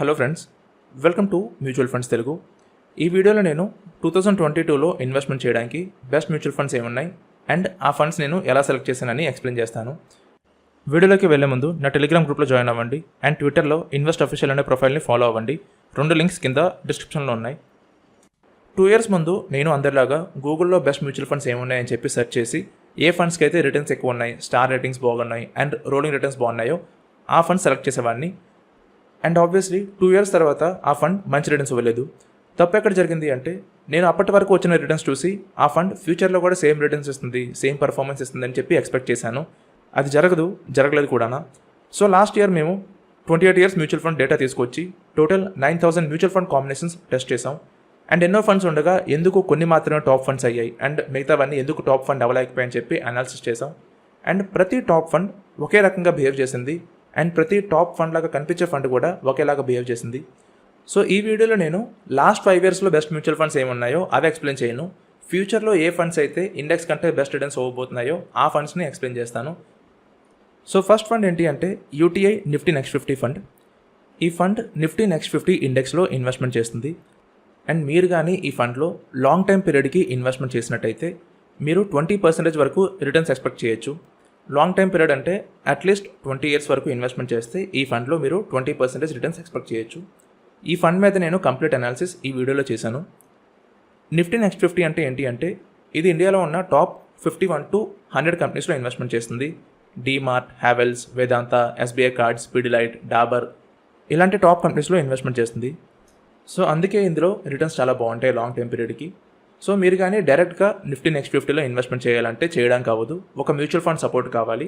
Hello friends, welcome to mutual funds Telugu. ఈ వీడియోలో నేను 2022లో ఇన్వెస్ట్మెంట్ చేయడానికి బెస్ట్ మ్యూచువల్ ఫండ్స్ ఏమున్నాయి అండ్ ఆ ఫండ్స్ నేను ఎలా సెలెక్ట్ చేశానని ఎక్స్ప్లెయిన్ చేస్తాను. వీడియోలోకి వెళ్లే ముందు నా టెలిగ్రామ్ గ్రూప్లో జాయిన్ అవ్వండి అండ్ ట్విట్టర్లో ఇన్వెస్ట్ అఫీషియల్ అనే ప్రొఫైల్ని ఫాలో అవ్వండి. 2 లింక్స్ కింద డిస్క్రిప్షన్లో ఉన్నాయి. 2 years ముందు నేను అందరిలాగా గూగుల్లో బెస్ట్ మ్యూచువల్ ఫండ్స్ ఏమున్నాయని చెప్పి సెర్చ్ చేసి ఏ ఫండ్స్కి అయితే రిటర్న్స్ ఎక్కువ ఉన్నాయి, స్టార్ రేటింగ్స్ బాగున్నాయి అండ్ రోలింగ్ రిటర్న్స్ బాగున్నాయో ఆ ఫండ్స్ సెలెక్ట్ చేసేవాడిని. అండ్ ఆబ్వియస్లీ 2 years తర్వాత ఆ ఫండ్ మంచి రిటర్న్స్ ఇవ్వలేదు. తప్పు ఎక్కడ జరిగింది అంటే నేను అప్పటి వరకు వచ్చిన రిటర్న్స్ చూసి ఆ ఫండ్ ఫ్యూచర్లో కూడా సేమ్ రిటర్న్స్ ఇస్తుంది, సేమ్ పర్ఫార్మెన్స్ ఇస్తుంది అని చెప్పి ఎక్స్పెక్ట్ చేశాను. అది జరగలేదు కూడా. సో లాస్ట్ ఇయర్ మేము 28 years మ్యూచువల్ ఫండ్ డేటా తీసుకొచ్చి total 9,000 mutual fund combinations test చేసాం. అండ్ ఎన్నో ఫండ్స్ ఉండగా ఎందుకు కొన్ని మాత్రమే టాప్ ఫండ్స్ అయ్యాయి అండ్ మిగతావన్నీ ఎందుకు టాప్ ఫండ్ అవ్వలేకపోయాయని చెప్పి అనాలిసిస్ చేసాం. అండ్ ప్రతి టాప్ ఫండ్ ఒకే రకంగా బిహేవ్ చేసింది అండ్ ప్రతి టాప్ ఫండ్ లాగా కనిపించే ఫండ్ కూడా ఒకేలాగా బిహేవ్ చేసింది. సో ఈ వీడియోలో నేను లాస్ట్ 5 yearsలో బెస్ట్ మ్యూచువల్ ఫండ్స్ ఏమున్నాయో అవి ఎక్స్ప్లెయిన్ చేయను. ఫ్యూచర్లో ఏ ఫండ్స్ అయితే ఇండెక్స్ కంటే బెస్ట్ రిటర్న్స్ అవ్వబోతున్నాయో ఆ ఫండ్స్ని ఎక్స్ప్లెయిన్ చేస్తాను. సో ఫస్ట్ ఫండ్ ఏంటి అంటే యూటీఐ నిఫ్టీ నెక్స్ట్ 50 ఫండ్. ఈ ఫండ్ నిఫ్టీ నెక్స్ట్ 50 ఇండెక్స్లో ఇన్వెస్ట్మెంట్ చేస్తుంది. అండ్ మీరు కానీ ఈ ఫండ్లో లాంగ్ టైం పీరియడ్కి ఇన్వెస్ట్మెంట్ చేసినట్టయితే మీరు 20% వరకు రిటర్న్స్ ఎక్స్పెక్ట్ చేయొచ్చు. లాంగ్ టైం పీరియడ్ అంటే అట్లీస్ట్ 20 years వరకు ఇన్వెస్ట్మెంట్ చేస్తే ఈ ఫండ్లో మీరు 20% రిటర్న్స్ ఎక్స్పెక్ట్ చేయొచ్చు. ఈ ఫండ్ మీద నేను కంప్లీట్ అనాలిసిస్ ఈ వీడియోలో చేశాను. నిఫ్టీ నెక్స్ట్ 50 అంటే ఏంటి అంటే ఇది ఇండియాలో ఉన్న టాప్ 51 to 100 కంపెనీస్లో ఇన్వెస్ట్మెంట్ చేస్తుంది. డీమార్ట్, హ్యావెల్స్, వేదాంత, ఎస్బీఐ కార్డ్స్, పిడిలైట్, డాబర్ ఇలాంటి టాప్ కంపెనీస్లో ఇన్వెస్ట్మెంట్ చేస్తుంది. సో అందుకే ఇందులో రిటర్న్స్ చాలా బాగుంటాయి లాంగ్ టైం పీరియడ్కి. సో మీరు కానీ డైరెక్ట్గా నిఫ్టీ నెక్స్ట్ 50లో ఇన్వెస్ట్మెంట్ చేయాలంటే చేయడానికి అవ్వదు, ఒక మ్యూచువల్ ఫండ్ సపోర్ట్ కావాలి.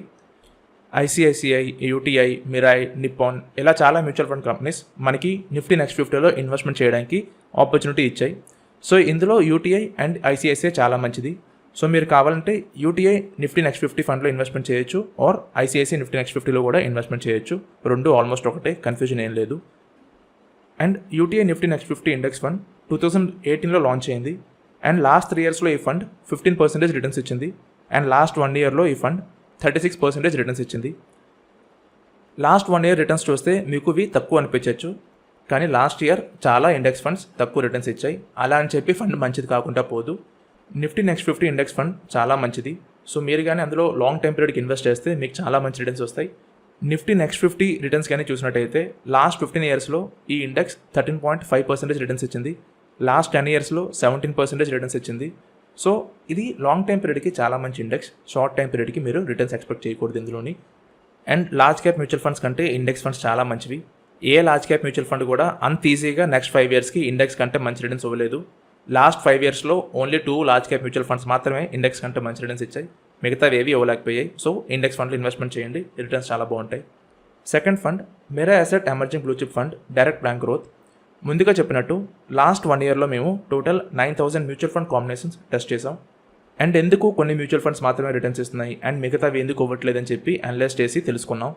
ఐసిఐసిఐ, యూటీఐ, మిరాయ్, నిప్పాన్ ఇలా చాలా మ్యూచువల్ ఫండ్ కంపెనీస్ మనకి నిఫ్టీ నెక్స్ట్ 50లో ఇన్వెస్ట్మెంట్ చేయడానికి ఆపర్చునిటీ ఇచ్చాయి. సో ఇందులో యూటీఐ అండ్ ఐసిఐసిఐ చాలా మంచిది. సో మీరు కావాలంటే యూటీఐ నిఫ్టీ నెక్స్ట్ 50 ఫండ్లో ఇన్వెస్ట్మెంట్ చేయొచ్చు ఆర్ ఐసిఐసిఐ నిఫ్టీ నెక్స్ట్ 50లో కూడా ఇన్వెస్ట్మెంట్ చేయొచ్చు. రెండు ఆల్మోస్ట్ ఒకటే, కన్ఫ్యూజన్ ఏం లేదు. And UTI Nifty next 50 index fund 2018లో లాంచ్ అయింది. అండ్ లాస్ట్ 3 yearsలో ఈ ఫండ్ 15% రిటర్న్స్ ఇచ్చింది. అండ్ లాస్ట్ 1 yearలో ఈ ఫండ్ 36% రిటర్న్స్ ఇచ్చింది. లాస్ట్ 1 year రిటర్న్స్ చూస్తే మీకు ఇవి తక్కువ అనిపించవచ్చు, కానీ లాస్ట్ ఇయర్ చాలా ఇండెక్స్ ఫండ్స్ తక్కువ రిటర్న్స్ ఇచ్చాయి. అలా అని చెప్పి ఫండ్ మంచిది కాకుండా పోదు. నిఫ్టీ నెక్స్ట్ 50 ఇండెక్స్ ఫండ్ చాలా మంచిది. సో మీరు కానీ అందులో లాంగ్ టైం పీరియడ్కి ఇన్వెస్ట్ చేస్తే మీకు చాలా మంచి రిటర్న్స్ వస్తాయి. నిఫ్టీ నెక్స్ట్ 50 రిటర్న్స్ కానీ చూసినట్టయితే లాస్ట్ 15 yearsలో ఈ ఇండెక్స్ 13.5% రిటర్న్స్ ఇచ్చింది. లాస్ట్ 10 yearsలో 17% రిటర్న్స్ ఇచ్చింది. సో ఇది లాంగ్ టైం పీరియడ్కి చాలా మంచి ఇండెక్స్. షార్ట్ టైం పీరియడ్కి మీరు రిటర్న్స్ ఎక్స్పెక్ట్ చేయకూడదు ఇందులోని. And large cap mutual funds కంటే ఇండెక్స్ ఫండ్స్ చాలా మంచివి. A large cap mutual fund కూడా అంత ఈజీగా నెక్స్ట్ 5 yearsకి ఇండెక్స్ కంటే మంచి రిటర్న్స్ ఇవ్వలేదు. లాస్ట్ 5 yearsలో only 2 large cap mutual funds మాత్రమే ఇండెక్స్ కంటే మంచి రిటర్న్స్ ఇచ్చాయి, మిగతావి ఏవి ఇవ్వలేకపోయాయి. సో ఇండెక్స్ ఫండ్లో ఇన్వెస్ట్మెంట్ చేయండి, రిటర్న్స్ చాలా బాగుంటాయి. Second fund Mirae asset emerging blue chip fund direct bank growth. ముందుగా చెప్పినట్టు లాస్ట్ 1 yearలో మేము total 9,000 mutual fund combinations test చేసాం. అండ్ ఎందుకు కొన్ని మ్యూచువల్ ఫండ్స్ మాత్రమే రిటర్న్స్ ఇస్తున్నాయి అండ్ మిగతావి ఎందుకు ఇవ్వట్లేదని చెప్పి అనలైజ్ చేసి తెలుసుకున్నాం.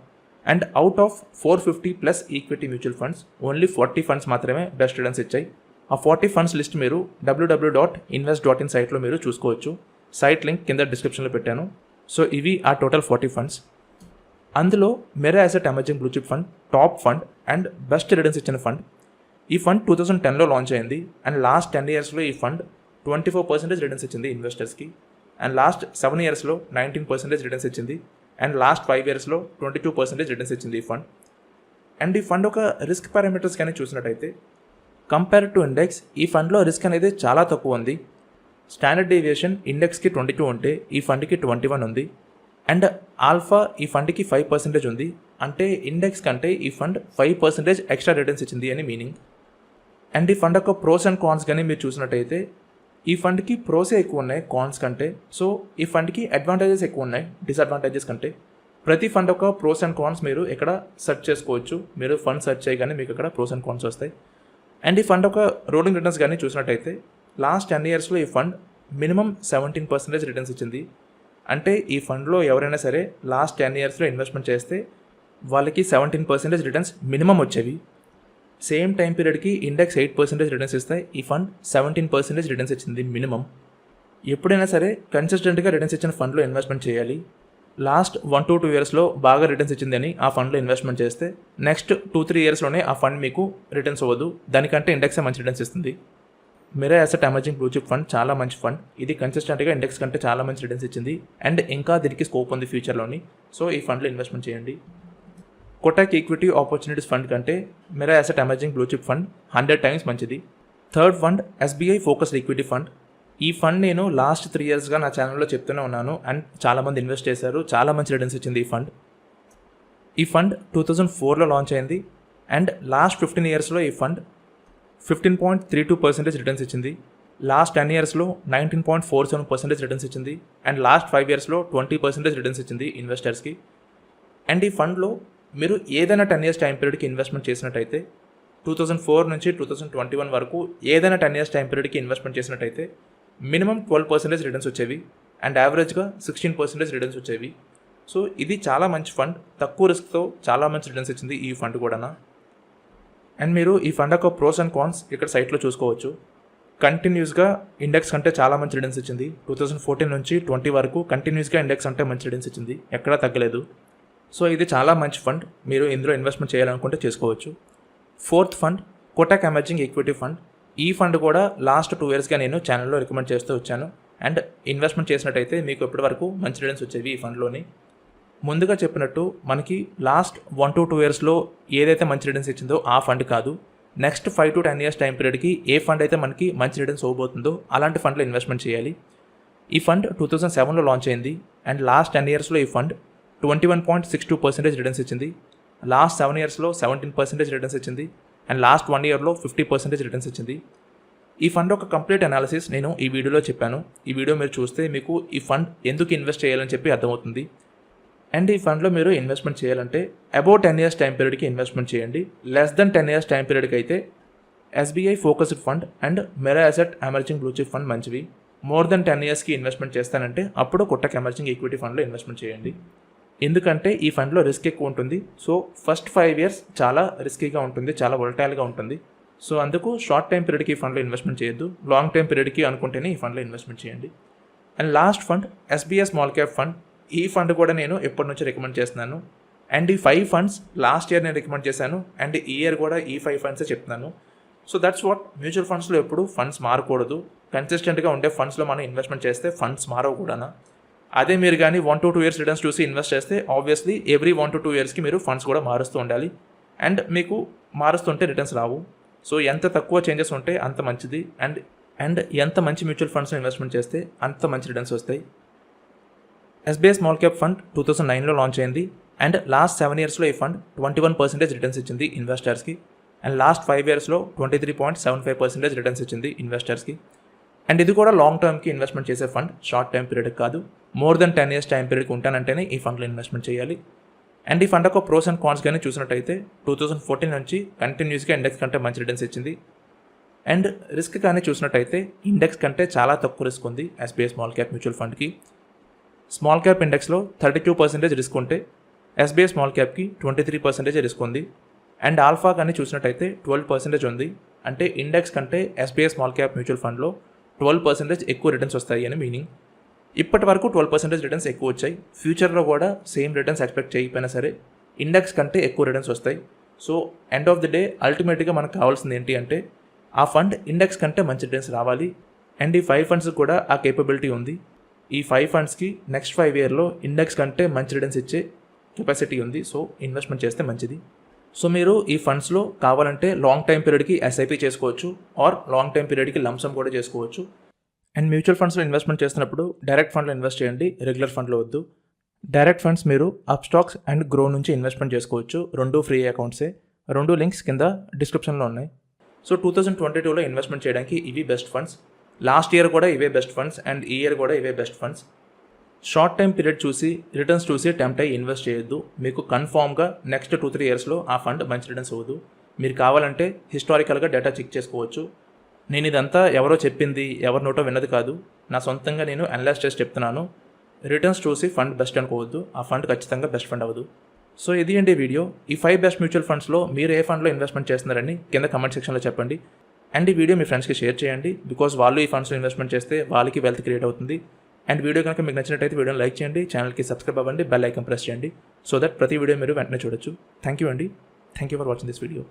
And out of 450+ equity mutual funds only 40 funds మాత్రమే బెస్ట్ రిటర్న్స్ ఇచ్చాయి. ఆ 40 ఫండ్స్ లిస్ట్ మీరు www.invest.in సైట్లో మీరు చూసుకోవచ్చు. సైట్ లింక్ కింద డిస్క్రిప్షన్లో పెట్టాను. సో ఇవి ఆ టోటల్ 40 ఫండ్స్. అందులో Mirai asset emerging blue chip fund top fund and best returns ఇచ్చిన ఫండ్. ఈ ఫండ్ 2010లో లాంచ్ అయింది. అండ్ లాస్ట్ 10 yearsలో ఈ ఫండ్ 24% రిటర్న్స్ ఇచ్చింది ఇన్వెస్టర్స్కి. అండ్ లాస్ట్ 7 yearsలో 19% రిటర్న్స్ ఇచ్చింది. అండ్ లాస్ట్ 5 yearsలో 22% రిటర్న్స్ ఇచ్చింది ఈ ఫండ్. అండ్ ఈ ఫండ్ ఒక రిస్క్ పారామీటర్స్ కానీ చూసినట్టయితే కంపేర్ టు ఇండెక్స్ ఈ ఫండ్లో రిస్క్ అనేది చాలా తక్కువ ఉంది. స్టాండర్డ్ డీవియేషన్ ఇండెక్స్కి 22 ఉంటే ఈ ఫండ్కి 21 ఉంది. అండ్ ఆల్ఫా ఈ ఫండ్కి 5% ఉంది. అంటే ఇండెక్స్ కంటే ఈ ఫండ్ 5% ఎక్స్ట్రా రిటర్న్స్ ఇచ్చింది అని మీనింగ్. అండ్ ఈ ఫండ్ యొక్క ప్రోస్ అండ్ కాన్స్ కానీ మీరు చూసినట్టయితే ఈ ఫండ్కి ప్రోసే ఎక్కువ ఉన్నాయి కాన్స్ కంటే. సో ఈ ఫండ్కి అడ్వాంటేజెస్ ఎక్కువ ఉన్నాయి డిసడ్వాంటేజెస్ కంటే. ప్రతి ఫండ్ యొక్క ప్రోస్ అండ్ కాన్స్ మీరు ఇక్కడ సెర్చ్ చేసుకోవచ్చు. మీరు ఫండ్ సెర్చ్ చేయగానే మీకు ఇక్కడ ప్రోస్ అండ్ కాన్స్ వస్తాయి. అండ్ ఈ ఫండ్ యొక్క రోలింగ్ రిటర్న్స్ కానీ చూసినట్టయితే లాస్ట్ 10 yearsలో ఈ ఫండ్ మినిమం 17% రిటర్న్స్ ఇచ్చింది. అంటే ఈ ఫండ్లో ఎవరైనా సరే లాస్ట్ 10 yearsలో ఇన్వెస్ట్మెంట్ చేస్తే వాళ్ళకి 17% రిటర్న్స్ మినిమం వచ్చేవి. సేమ్ టైం పీరియడ్కి ఇండెక్స్ 8% రిటర్న్స్ ఇస్తాయి, ఈ ఫండ్ 17% రిటర్న్స్ ఇచ్చింది మినిమం. ఎప్పుడైనా సరే కన్సిస్టెంట్గా రిటర్న్స్ ఇచ్చిన ఫండ్లో ఇన్వెస్ట్మెంట్ చేయాలి. లాస్ట్ 1 to 2 ఇయర్స్లో బాగా రిటర్న్స్ ఇచ్చిందని ఆ ఫండ్లో ఇన్వెస్ట్మెంట్ చేస్తే నెక్స్ట్ 2-3 ఇయర్స్లోనే ఆ ఫండ్ మీకు రిటర్న్స్ అవ్వదు, దానికంటే ఇండెక్సే మంచి రిటర్న్స్ ఇస్తుంది. Mirae asset emerging blue chip fund చాలా మంచి ఫండ్. ఇది కన్సిస్టెంట్గా ఇండెక్స్ కంటే చాలా మంచి రిటర్న్స్ ఇచ్చింది అండ్ ఇంకా దీనికి స్కోప్ ఉంది ఫ్యూచర్లోని. సో ఈ ఫండ్లో ఇన్వెస్ట్మెంట్ చేయండి. కోటాక్ ఈక్విటీ ఆపర్చునిటీస్ ఫండ్ కంటే Mirae asset emerging blue chip fund 100 times మంచిది. Third fund SBI focused equity fund. ఈ ఫండ్ నేను లాస్ట్ 3 yearsగా నా ఛానల్లో చెప్తూనే ఉన్నాను అండ్ చాలామంది ఇన్వెస్ట్ చేశారు, చాలా మంచి రిటర్న్స్ ఇచ్చింది ఈ ఫండ్. ఈ ఫండ్ 2004లో లాంచ్ అయింది అండ్ లాస్ట్ 15 yearsలో ఈ ఫండ్ 15.32% రిటర్న్స్ ఇచ్చింది. లాస్ట్ 10 yearsలో 19.47% రిటర్న్స్ ఇచ్చింది అండ్ లాస్ట్ 5 yearsలో 20% రిటర్న్స్ ఇచ్చింది ఇన్వెస్టర్స్కి. అండ్ ఈ ఫండ్లో మీరు ఏదైనా 10 years టైం పీరియడ్కి ఇన్వెస్ట్మెంట్ చేసినట్టయితే 2004 నుంచి 2021 వరకు ఏదైనా 10 years టైం పీరియడ్కి ఇన్వెస్ట్మెంట్ చేసినట్టయితే మినిమం 12% రిటర్న్స్ వచ్చేవి అండ్ యావరేజ్గా 16% రిటర్న్స్ వచ్చేవి. సో ఇది చాలా మంచి ఫండ్, తక్కువ రిస్క్తో చాలా మంచి రిటర్న్స్ ఇచ్చింది ఈ ఫండ్ కూడా. అండ్ మీరు ఈ ఫండ్ యొక్క ప్రోస్ అండ్ కాన్స్ ఇక్కడ సైట్లో చూసుకోవచ్చు. కంటిన్యూస్గా ఇండెక్స్ కంటే చాలా మంచి రిటర్న్స్ ఇచ్చింది. 2014 నుంచి 20 వరకు కంటిన్యూస్గా ఇండెక్స్ అంటే మంచి రిటర్న్స్ ఇచ్చింది, ఎక్కడా తగ్గలేదు. సో ఇది చాలా మంచి ఫండ్, మీరు ఇందులో ఇన్వెస్ట్మెంట్ చేయాలనుకుంటే చేసుకోవచ్చు. Fourth fund Kotak emerging equity fund. ఈ ఫండ్ కూడా లాస్ట్ 2 yearsగా నేను ఛానల్లో రికమెండ్ చేస్తూ వచ్చాను అండ్ ఇన్వెస్ట్మెంట్ చేసినట్టయితే మీకు ఇప్పటి వరకు మంచి రిటర్న్స్ వచ్చేవి ఈ ఫండ్లోని. ముందుగా చెప్పినట్టు మనకి లాస్ట్ 1 to 2 yearsలో ఏదైతే మంచి రిటర్న్స్ ఇచ్చిందో ఆ ఫండ్ కాదు, నెక్స్ట్ 5 to 10 years టైం పీరియడ్కి ఏ ఫండ్ అయితే మనకి మంచి రిటర్న్స్ అవ్వబోతుందో అలాంటి ఫండ్లో ఇన్వెస్ట్మెంట్ చేయాలి. ఈ ఫండ్ 2007లో లాంచ్ అయింది అండ్ లాస్ట్ 10 yearsలో ఈ ఫండ్ 21.62% రిటర్న్స్ ఇచ్చింది. లాస్ట్ 7 yearsలో 17% రిటర్న్స్ ఇచ్చింది అండ్ లాస్ట్ 1 yearలో 50% రిటర్న్స్ ఇచ్చింది. ఈ ఫండ్ ఒక కంప్లీట్ అనాలిసిస్ నేను ఈ వీడియోలో చెప్పాను. ఈ వీడియో మీరు చూస్తే మీకు ఈ ఫండ్ ఎందుకు ఇన్వెస్ట్ చేయాలని చెప్పి అర్థమవుతుంది. అండ్ ఈ ఫండ్లో మీరు ఇన్వెస్ట్మెంట్ చేయాలంటే అబౌట్ 10 years టైం పీరియడ్కి ఇన్వెస్ట్మెంట్ చేయండి. లెస్ దెన్ 10 years టైం పీరియడ్కి అయితే SBI focused fund and Mirae asset emerging blue chip fund మంచివి. మోర్ దెన్ 10 yearsకి ఇన్వెస్ట్మెంట్ చేస్తానంటే అప్పుడు కోటాక్ ఎమర్జింగ్ ఈక్విటీ ఫండ్లో ఇన్వెస్ట్మెంట్ చేయండి. ఎందుకంటే ఈ ఫండ్లో రిస్క్ ఎక్కువ ఉంటుంది. సో ఫస్ట్ 5 years చాలా రిస్కీగా ఉంటుంది, చాలా వొలటైల్గా ఉంటుంది. సో అందుకు షార్ట్ టైం పీరియడ్కి ఈ ఫండ్లో ఇన్వెస్ట్మెంట్ చేయొద్దు, లాంగ్ టైం పీరియడ్కి అనుకుంటేనే ఈ ఫండ్లో ఇన్వెస్ట్మెంట్ చేయండి. And last fund SBI small cap fund. ఈ ఫండ్ కూడా నేను ఎప్పటి నుంచో రికమెండ్ చేస్తున్నాను అండ్ ఈ 5 funds లాస్ట్ ఇయర్ నేను రికమెండ్ చేశాను అండ్ ఈ ఇయర్ కూడా ఈ 5 funds చెప్తున్నాను. సో దట్స్ వాట్, మ్యూచువల్ ఫండ్స్లో ఎప్పుడు ఫండ్స్ మారకూడదు, కన్సిస్టెంట్గా ఉండే ఫండ్స్లో మనం ఇన్వెస్ట్మెంట్ చేస్తే ఫండ్స్ మారవు. అదే మీరు కానీ 1 to 2 years రిటర్న్స్ చూసి ఇన్వెస్ట్ చేస్తే ఆబ్వియస్లీ ఎవ్రీ 1 to 2 yearsకి మీరు ఫండ్స్ కూడా మారుస్తూ ఉండాలి అండ్ మీకు మారుస్తుంటే రిటర్న్స్ రావు. సో ఎంత తక్కువ చేంజెస్ ఉంటే అంత మంచిది అండ్ ఎంత మంచి మ్యూచువల్ ఫండ్స్లో ఇన్వెస్ట్మెంట్ చేస్తే అంత మంచి రిటర్న్స్ వస్తాయి. SBI స్మాల్ క్యాప్ ఫండ్ 2009లో లాంచ్ అయింది అండ్ లాస్ట్ 7 yearsలో ఈ ఫండ్ 21% రిటర్న్స్ ఇచ్చింది ఇన్వెస్టర్స్కి అండ్ లాస్ట్ 5 yearsలో 23.75% రిటర్న్స్ ఇచ్చింది ఇన్వెస్టర్స్కి. అండ్ ఇది కూడా లాంగ్ టర్మ్కి ఇన్వెస్ట్మెంట్ చేసే ఫండ్, షార్ట్ టైం పీరియడ్కి కాదు. మోర్ దెన్ 10 years టైం పీరియడ్కి ఉంటానంటేనే ఈ ఫండ్లో ఇన్వెస్ట్మెంట్ చేయాలి. అండ్ ఈ ఫండ్ ఒక ప్రోస్ అండ్ కాన్స్ కానీ చూసినట్టయితే 2014 నుంచి కంటిన్యూస్గా ఇండెక్స్ కంటే మంచి రిటర్న్స్ ఇచ్చింది. అండ్ రిస్క్ కానీ చూసినట్టయితే ఇండెక్స్ కంటే చాలా తక్కువ రిస్క్ ఉంది SBI స్మాల్ క్యాప్ మ్యూచువల్ ఫండ్కి. స్మాల్ క్యాప్ ఇండెక్స్లో 32% రిస్క్ ఉంటే SBI స్మాల్ క్యాప్కి 23% రిస్క్ ఉంది. అండ్ ఆల్ఫా కానీ చూసినట్టయితే 12% ఉంది. అంటే ఇండెక్స్ కంటే SBI స్మాల్ క్యాప్ మ్యూచువల్ ఫండ్లో 12% ఎక్కువ రిటర్న్స్ వస్తాయి అని మీనింగ్. ఇప్పటి వరకు 12% రిటర్న్స్ ఎక్కువ వచ్చాయి, ఫ్యూచర్లో కూడా సేమ్ రిటర్న్స్ ఎక్స్పెక్ట్ చేయకపోయినా సరే ఇండెక్స్ కంటే ఎక్కువ రిటర్న్స్ వస్తాయి. So end of the day అల్టిమేట్గా మనకు కావాల్సింది ఏంటి అంటే ఆ ఫండ్ ఇండెక్స్ కంటే మంచి రిటర్న్స్ రావాలి. అండ్ ఈ 5 funds కూడా ఆ కేపబిలిటీ ఉంది. ఈ 5 fundsకి నెక్స్ట్ 5 yearలో ఇండెక్స్ కంటే మంచి రిటర్న్స్ ఇచ్చే కెపాసిటీ ఉంది. సో ఇన్వెస్ట్మెంట్ చేస్తే మంచిది. సో మీరు ఈ ఫండ్స్లో కావాలంటే లాంగ్ టైం పీరియడ్కి SIP చేసుకోవచ్చు ఆర్ లాంగ్ టైం పీరియడ్కి లంసమ్ కూడా చేసుకోవచ్చు. అండ్ మ్యూచువల్ ఫండ్స్లో ఇన్వెస్ట్మెంట్ చేస్తున్నప్పుడు డైరెక్ట్ ఫండ్లో ఇన్వెస్ట్ చేయండి, రెగ్యులర్ ఫండ్లో వద్దు. డైరెక్ట్ ఫండ్స్ మీరు అప్ స్టాక్స్ అండ్ గ్రో నుంచి ఇన్వెస్ట్మెంట్ చేసుకోవచ్చు, 2 ఫ్రీ అకౌంట్సే. 2 లింక్స్ కింద డిస్క్రిప్షన్లో ఉన్నాయి. సో 2022లో ఇన్వెస్ట్మెంట్ చేయడానికి ఇవి బెస్ట్ ఫండ్స్. లాస్ట్ ఇయర్ కూడా ఇవే బెస్ట్ ఫండ్స్ అండ్ ఈ ఇయర్ కూడా ఇవే best funds. Short time period చూసి రిటర్న్స్ చూసి టెంప్ట్ అయ్యి ఇన్వెస్ట్ చేయొద్దు. మీకు కన్ఫామ్గా నెక్స్ట్ 2-3 yearsలో ఆ ఫండ్ మంచి రిటర్న్స్ అవ్వదు. మీరు కావాలంటే హిస్టారికల్గా డేటా చెక్ చేసుకోవచ్చు. నేను ఇదంతా ఎవరో చెప్పింది, ఎవరి నోటో విన్నది కాదు, నా సొంతంగా నేను అనలైజ్ చేసి చెప్తున్నాను. రిటర్న్స్ చూసి ఫండ్ బెస్ట్ అనుకోవద్దు, ఆ ఫండ్ ఖచ్చితంగా బెస్ట్ ఫండ్ అవ్వదు. సో ఇది అండి వీడియో. ఈ 5 బెస్ట్ మ్యూచువల్ ఫండ్స్లో మీరు ఏ ఫండ్లో ఇన్వెస్ట్మెంట్ చేస్తున్నారని కింద కమెంట్ సెక్షన్లో చెప్పండి. అండ్ ఈ వీడియో మీ ఫ్రెండ్స్కి షేర్ చేయండి, బికాజ్ వాళ్ళు ఈ ఫండ్స్లో ఇన్వెస్ట్మెంట్ చేస్తే వాళ్ళకి వెల్త్ క్రియేట్ అవుతుంది. అండ్ వీడియో కనుక మీకు నచ్చినట్టయితే వీడియోని లైక్ చేయండి, ఛానల్కి సబ్స్క్రైబ్ అవ్వండి, బెల్ ఐకాన్ ప్రెస్ చేయండి సో దట్ ప్రతి వీడియో మీరు వెంటనే చూడొచ్చు. థ్యాంక్ యూ అండి. Thank you for watching this video.